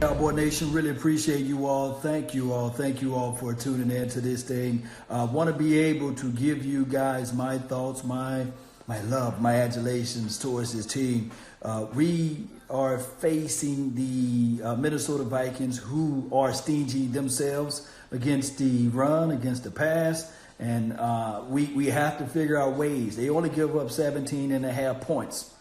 Cowboy Nation, really appreciate you all. Thank you all. Thank you all for tuning in to this thing. I want to be able to give you guys my thoughts, my love, my adulations towards this team. We are facing the Minnesota Vikings, who are stingy themselves against the run, against the pass. And we have to figure out ways. They only give up 17.5 points.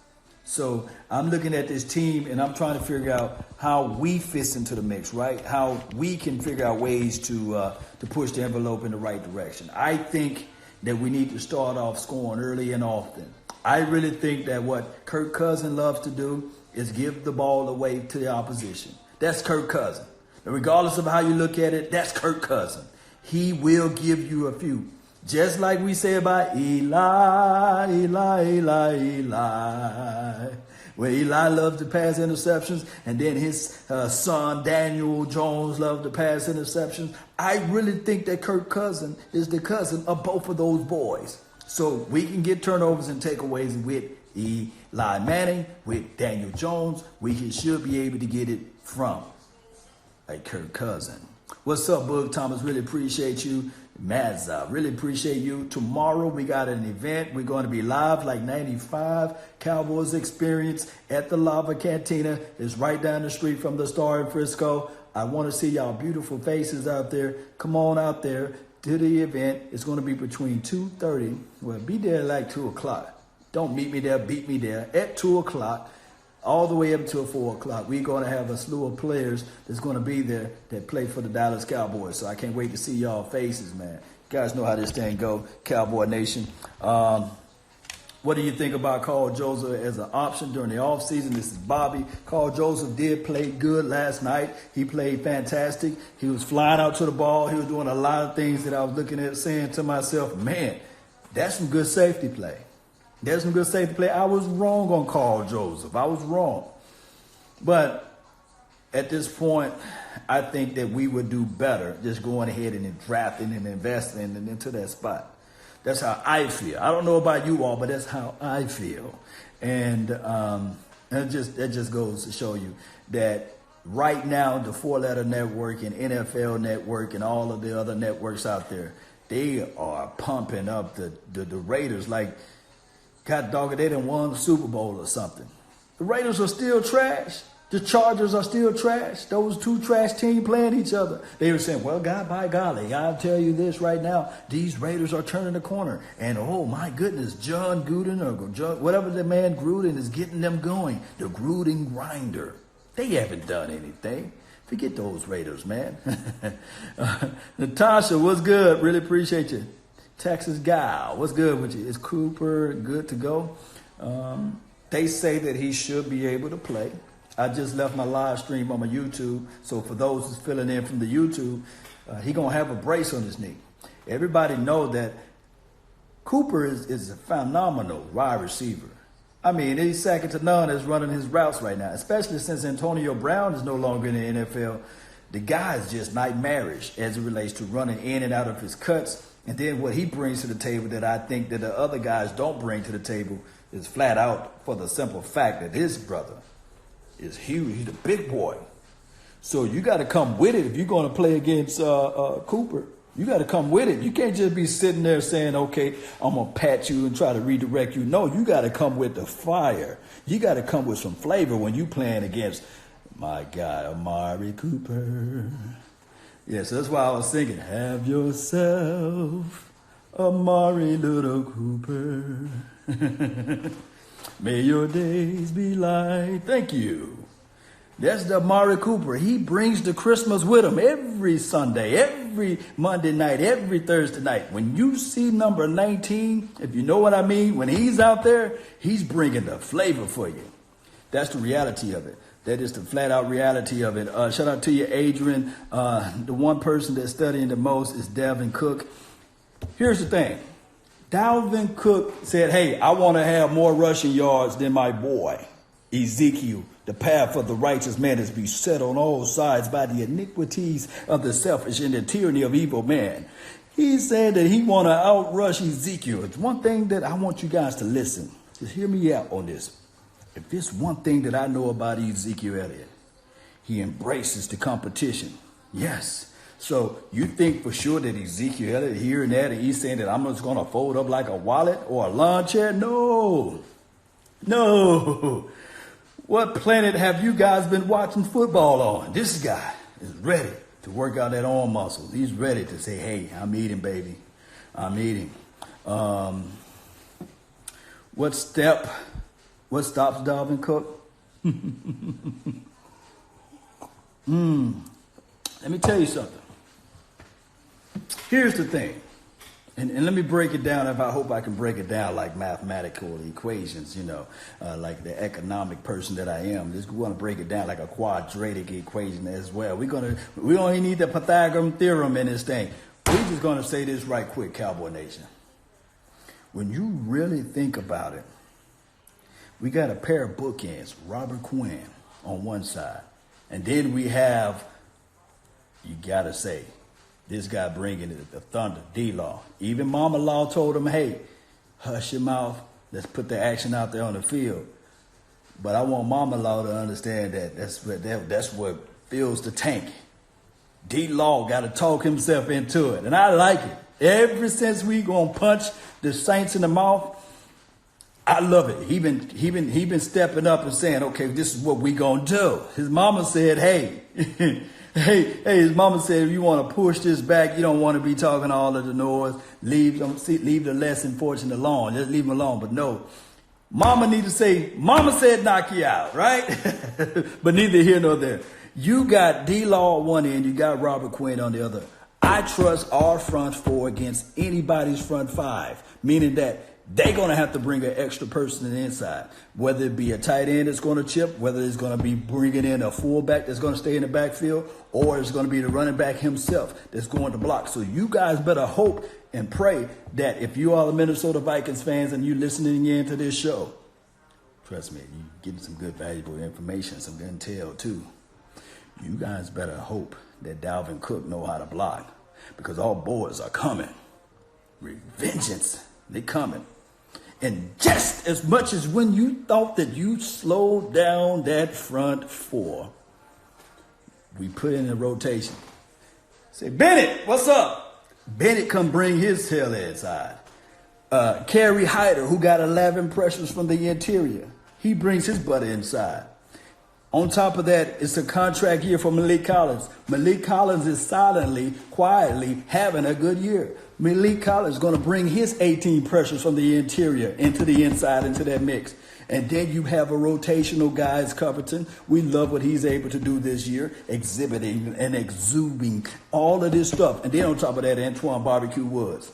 So I'm looking at this team and I'm trying to figure out how we fit into the mix, right? How we can figure out ways to push the envelope in the right direction. I think that we need to start off scoring early and often. I really think that what Kirk Cousins loves to do is give the ball away to the opposition. That's Kirk Cousins. And regardless of how you look at it, that's Kirk Cousins. He will give you a few. Just like we say about Eli. Where Eli loved to pass interceptions, and then his son Daniel Jones loved to pass interceptions. I really think that Kirk Cousins is the cousin of both of those boys. So we can get turnovers and takeaways with Eli Manning, with Daniel Jones. We should be able to get it from a Kirk Cousins. What's up, Boog Thomas? Really appreciate you. Mazza, really appreciate you. Tomorrow we got an event. We're going to be live like 95 Cowboys experience at the Lava Cantina. It's right down the street from the Star in Frisco. I want to see y'all beautiful faces out there. Come on out there to the event. It's going to be between 2:30. Well, be there like 2 o'clock. Don't meet me there, beat me there at 2 o'clock. All the way up until 4 o'clock. We're going to have a slew of players that's going to be there that play for the Dallas Cowboys. So I can't wait to see y'all faces, man. You guys know how this thing go, Cowboy Nation. What do you think about Carl Joseph as an option during the offseason? This is Bobby. Carl Joseph did play good last night. He played fantastic. He was flying out to the ball. He was doing a lot of things that I was looking at saying to myself, man, that's some good safety play. There's some good safety play. I was wrong on Carl Joseph. I was wrong. But at this point, I think that we would do better just going ahead and drafting and investing into that spot. That's how I feel. I don't know about you all, but that's how I feel. And it just goes to show you that right now, the four-letter network and NFL network and all of the other networks out there, they are pumping up the Raiders like, God dog it, they done won the Super Bowl or something. The Raiders are still trash. The Chargers are still trash. Those two trash teams playing each other. They were saying, well, God, by golly, I'll tell you this right now. These Raiders are turning the corner. And, oh, my goodness, John Gruden or John, whatever the man Gruden is getting them going. The Gruden grinder. They haven't done anything. Forget those Raiders, man. Natasha, what's good? Really appreciate you. Texas guy, what's good with you? Is Cooper good to go? They say that he should be able to play. I just left my live stream on my YouTube. So for those who's filling in from the YouTube, he going to have a brace on his knee. Everybody know that Cooper is a phenomenal wide receiver. I mean, he's second to none as running his routes right now, especially since Antonio Brown is no longer in the NFL. The guy is just nightmarish as it relates to running in and out of his cuts. And then what he brings to the table that I think that the other guys don't bring to the table is flat out for the simple fact that his brother is huge. He's a big boy. So you got to come with it if you're going to play against Cooper. You got to come with it. You can't just be sitting there saying, okay, I'm going to pat you and try to redirect you. No, you got to come with the fire. You got to come with some flavor when you playing against, my God, Amari Cooper. Yeah, so that's why I was thinking, have yourself Amari Little Cooper. May your days be light. Thank you. That's the Amari Cooper. He brings the Christmas with him every Sunday, every Monday night, every Thursday night. When you see number 19, if you know what I mean, when he's out there, he's bringing the flavor for you. That's the reality of it. That is the flat out reality of it. Shout out to you, Adrian. The one person that's studying the most is Dalvin Cook. Here's the thing. Dalvin Cook said, hey, I want to have more rushing yards than my boy, Ezekiel. The path of the righteous man is beset on all sides by the iniquities of the selfish and the tyranny of evil man. He said that he want to outrush Ezekiel. It's one thing that I want you guys to listen. Just hear me out on this. If there's one thing that I know about Ezekiel Elliott, He embraces the competition. Yes. So you think for sure that Ezekiel Elliott here and there, and he's saying that I'm just going to fold up like a wallet or a lawn chair? No. No. What planet have you guys been watching football on? This guy is ready to work out that arm muscles. He's ready to say, hey, I'm eating, baby. I'm eating. What stops Dalvin Cook? Let me tell you something. Here's the thing. And let me break it down. I hope I can break it down like mathematical equations, like the economic person that I am. We want to break it down like a quadratic equation as well. We only need the Pythagorean theorem in this thing. We're just going to say this right quick, Cowboy Nation. When you really think about it, we got a pair of bookends, Robert Quinn on one side. And then we have, you got to say, this guy bringing it, the Thunder, D-Law. Even Mama Law told him, hey, hush your mouth. Let's put the action out there on the field. But I want Mama Law to understand that that's what fills the tank. D-Law got to talk himself into it. And I like it. Ever since we going to punch the Saints in the mouth, I love it. He been stepping up and saying, okay, this is what we going to do. His mama said, hey, his mama said, if you want to push this back, you don't want to be talking all of the noise. Leave the less unfortunate alone. Just leave them alone. But no, mama need to say, mama said knock you out, right? But neither here nor there. You got D-Law on one end, you got Robert Quinn on the other. I trust our front four against anybody's front five, meaning that they're going to have to bring an extra person in the inside, whether it be a tight end that's going to chip, whether it's going to be bringing in a fullback that's going to stay in the backfield, or it's going to be the running back himself that's going to block. So you guys better hope and pray that if you are the Minnesota Vikings fans and you're listening in to this show, trust me, you're getting some good valuable information, some intel too. You guys better hope that Dalvin Cook know how to block, because our boys are coming. Revengeance, they coming. And just as much as when you thought that you slowed down that front four, we put in a rotation. Say, Bennett, what's up? Bennett come bring his tail inside. Kerry Hyder, who got 11 pressures from the interior, he brings his butt inside. On top of that, it's a contract year for Malik Collins. Malik Collins is silently, quietly having a good year. Malik Collins is going to bring his 18 pressures from the interior into the inside, into that mix. And then you have a rotational guy as Covington. We love what he's able to do this year, exhibiting and exuding all of this stuff. And then on top of that, Antoine Barbecue Woods.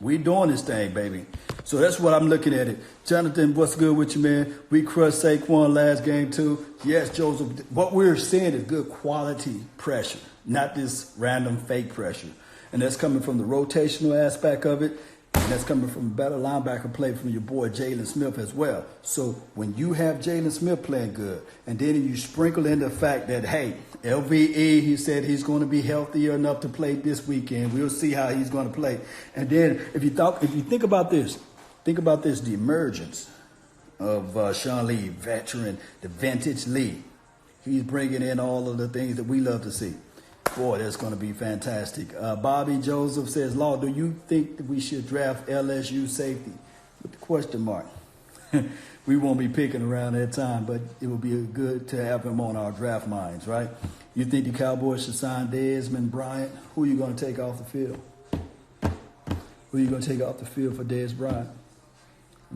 We doing this thing, baby. So that's what I'm looking at it. Jonathan, what's good with you, man? We crushed Saquon last game, too. Yes, Joseph, what we're seeing is good quality pressure, not this random fake pressure. And that's coming from the rotational aspect of it. And that's coming from better linebacker play from your boy Jalen Smith as well. So when you have Jalen Smith playing good, and then you sprinkle in the fact that, hey, LVE, he said he's going to be healthier enough to play this weekend. We'll see how he's going to play. And then if you think about this, the emergence of Sean Lee, veteran, the vintage Lee. He's bringing in all of the things that we love to see. Boy, that's going to be fantastic. Bobby Joseph says, Law, do you think that we should draft LSU safety? With the question mark. We won't be picking around that time, but it would be good to have him on our draft minds, right? You think the Cowboys should sign Desmond Bryant? Who are you going to take off the field? Who are you going to take off the field for Dez Bryant?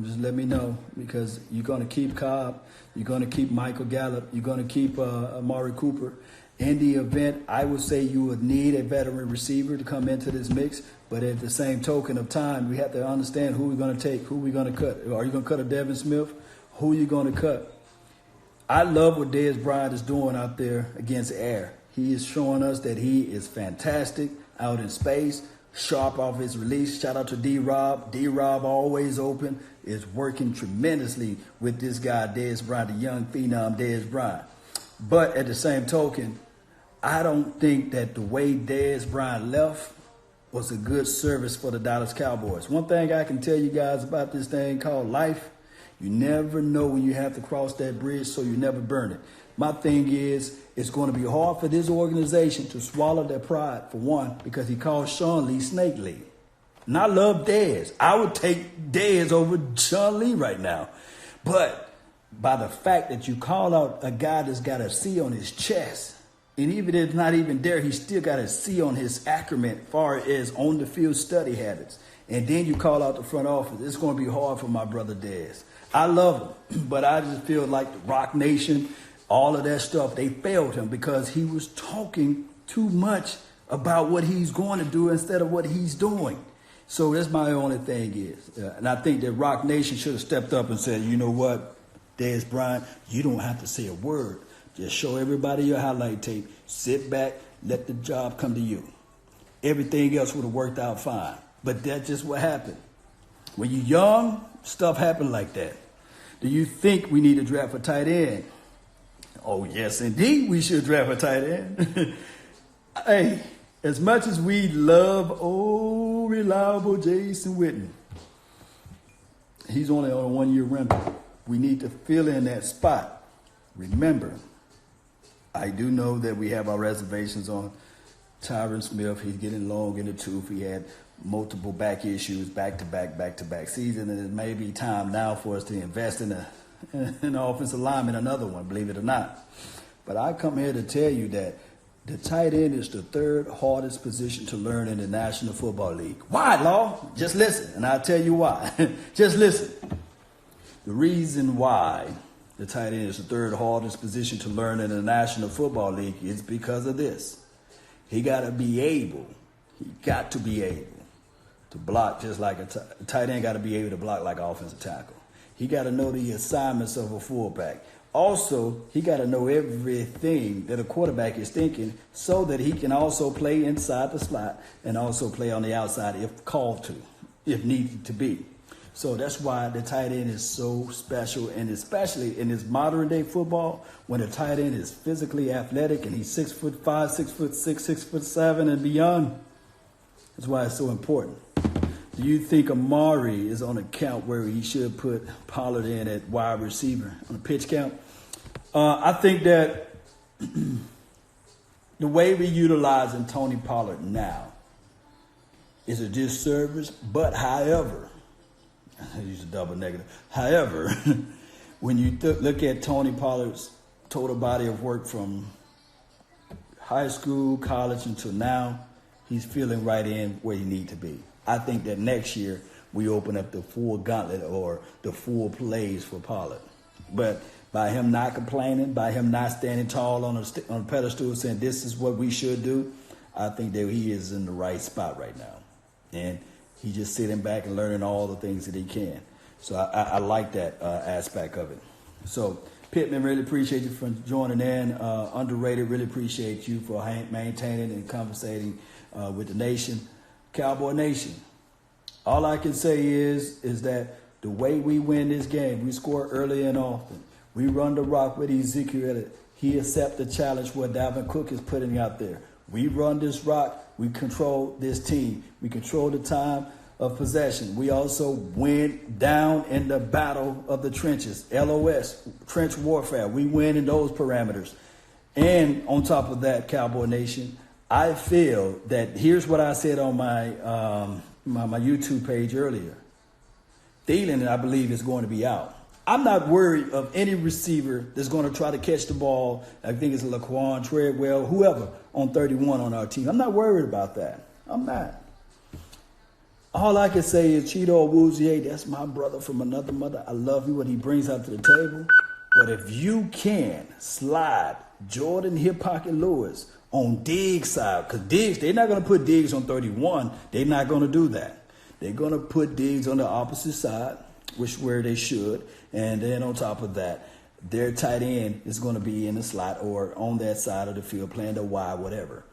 Just let me know, because you're going to keep Cobb, you're going to keep Michael Gallup, you're going to keep Amari Cooper. In the event, I would say you would need a veteran receiver to come into this mix, but at the same token of time, we have to understand who we're going to take, who we're going to cut. Are you going to cut a Devin Smith? Who are you going to cut? I love what Dez Bryant is doing out there against air. He is showing us that he is fantastic out in space, sharp off his release. Shout out to D-Rob. D-Rob, always open, is working tremendously with this guy, Dez Bryant, the young phenom Dez Bryant. But at the same token, I don't think that the way Dez Bryant left was a good service for the Dallas Cowboys. One thing I can tell you guys about this thing called life, you never know when you have to cross that bridge, so you never burn it. My thing is, it's going to be hard for this organization to swallow their pride, for one, because he called Sean Lee Snake Lee. And I love Dez. I would take Dez over Sean Lee right now. But by the fact that you call out a guy that's got a C on his chest, and even if it's not even there, he still got a C on his acumen as far as on the field study habits. And then you call out the front office. It's going to be hard for my brother Dez. I love him, but I just feel like the Rock Nation, all of that stuff, they failed him because he was talking too much about what he's going to do instead of what he's doing. So that's my only thing is. And I think that Rock Nation should have stepped up and said, you know what, Dez Bryant, you don't have to say a word. Just show everybody your highlight tape. Sit back, let the job come to you. Everything else would have worked out fine. But that's just what happened. When you're young, stuff happens like that. Do you think we need to draft a tight end? Oh, yes, indeed, we should draft a tight end. Hey, as much as we love old, reliable Jason Witten, he's only on a one-year rental. We need to fill in that spot. Remember, I do know that we have our reservations on Tyron Smith. He's getting long in the tooth. He had multiple back issues, back-to-back season, and it may be time now for us to invest in an offensive lineman, another one, believe it or not. But I come here to tell you that the tight end is the third hardest position to learn in the National Football League. Why, Law? Just listen, and I'll tell you why. Just listen. The reason why the tight end is the third hardest position to learn in the National Football League is because of this. He got to be able to block just like a tight end got to be able to block like an offensive tackle. He got to know the assignments of a fullback. Also, he got to know everything that a quarterback is thinking so that he can also play inside the slot and also play on the outside if called to, if needed to be. So that's why the tight end is so special, and especially in this modern day football, when the tight end is physically athletic and he's 6'5", 6'6", 6'7", and beyond. That's why it's so important. Do you think Amari is on a count where he should put Pollard in at wide receiver on a pitch count? I think that the way we're utilizing Tony Pollard now is a disservice, but however, I use a double negative. However, when you look at Tony Pollard's total body of work from high school, college until now, he's feeling right in where he needs to be. I think that next year we open up the full gauntlet or the full plays for Pollard. But by him not complaining, by him not standing tall on a pedestal saying this is what we should do, I think that he is in the right spot right now. And he's just sitting back and learning all the things that he can. So I like that aspect of it. So Pittman, really appreciate you for joining in. Underrated, really appreciate you for maintaining and conversating with the nation. Cowboy Nation, all I can say is that the way we win this game, we score early and often. We run the rock with Ezekiel. He accepts the challenge what Dalvin Cook is putting out there. We run this rock. We control this team. We control the time of possession. We also win down in the battle of the trenches, LOS, trench warfare. We win in those parameters. And on top of that, Cowboy Nation, I feel that here's what I said on my YouTube page earlier. Thielen, I believe, is going to be out. I'm not worried of any receiver that's going to try to catch the ball. I think it's Laquan Treadwell, whoever on 31 on our team. I'm not worried about that. I'm not. All I can say is Cheeto Awuzie, that's my brother from another mother. I love you, what he brings out to the table. But if you can slide Jordan Hip Pocket Lewis on Diggs' side, because Diggs, they're not going to put Diggs on 31. They're not going to do that. They're going to put Diggs on the opposite side, which where they should. And then on top of that, their tight end is going to be in the slot or on that side of the field playing the wide, whatever.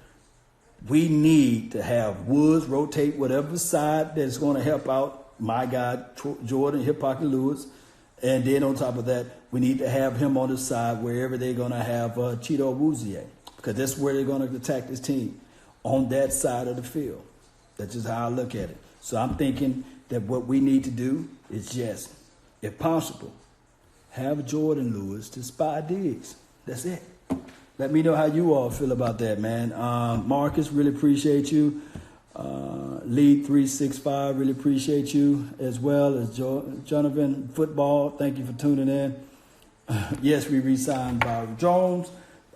We need to have Woods rotate whatever side that's going to help out my guy, Jordan Hip Pocket Lewis. And then on top of that, we need to have him on the side wherever they're going to have Cheeto Awuzie, because that's where they're going to attack this team, on that side of the field. That's just how I look at it. So I'm thinking that what we need to do is just, if possible, have Jordan Lewis to spy Diggs. That's it. Let me know how you all feel about that, man. Marcus, really appreciate you. Lead 365, really appreciate you, as well as Jonathan Football. Thank you for tuning in. Yes, we re-signed Byron Jones.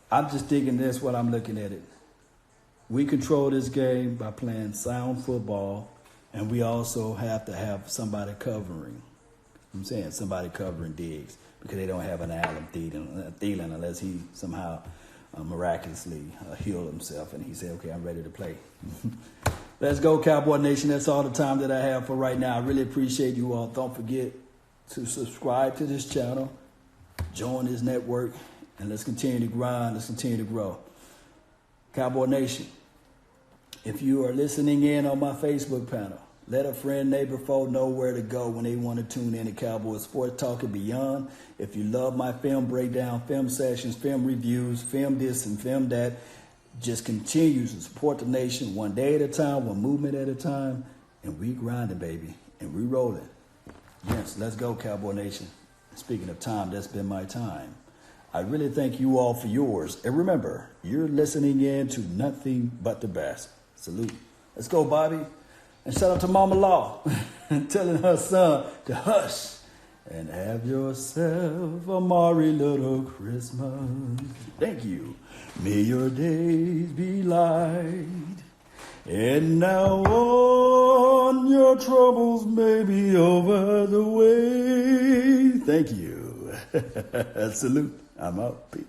I'm just thinking this when I'm looking at it. We control this game by playing sound football, and we also have to have somebody covering. I'm saying somebody covering Diggs, because they don't have an Adam Thielen unless he somehow miraculously healed himself and he said, okay, I'm ready to play. Let's go, Cowboy Nation. That's all the time that I have for right now. I really appreciate you all. Don't forget to subscribe to this channel, join this network, and let's continue to grind. Let's continue to grow. Cowboy Nation, if you are listening in on my Facebook panel, let a friend, neighbor, foe know where to go when they want to tune in to Cowboy Sports Talk and beyond. If you love my film breakdown, film sessions, film reviews, film this and film that, just continue to support the nation one day at a time, one movement at a time, and we grinding, baby, and we rolling. Yes, let's go, Cowboy Nation. Speaking of time, that's been my time. I really thank you all for yours. And remember, you're listening in to nothing but the best. Salute. Let's go, Bobby. And shout out to Mama Law, telling her son to hush and have yourself a merry little Christmas. Thank you. May your days be light. And now on, your troubles may be over the way. Thank you. Salute. I'm out. Peace.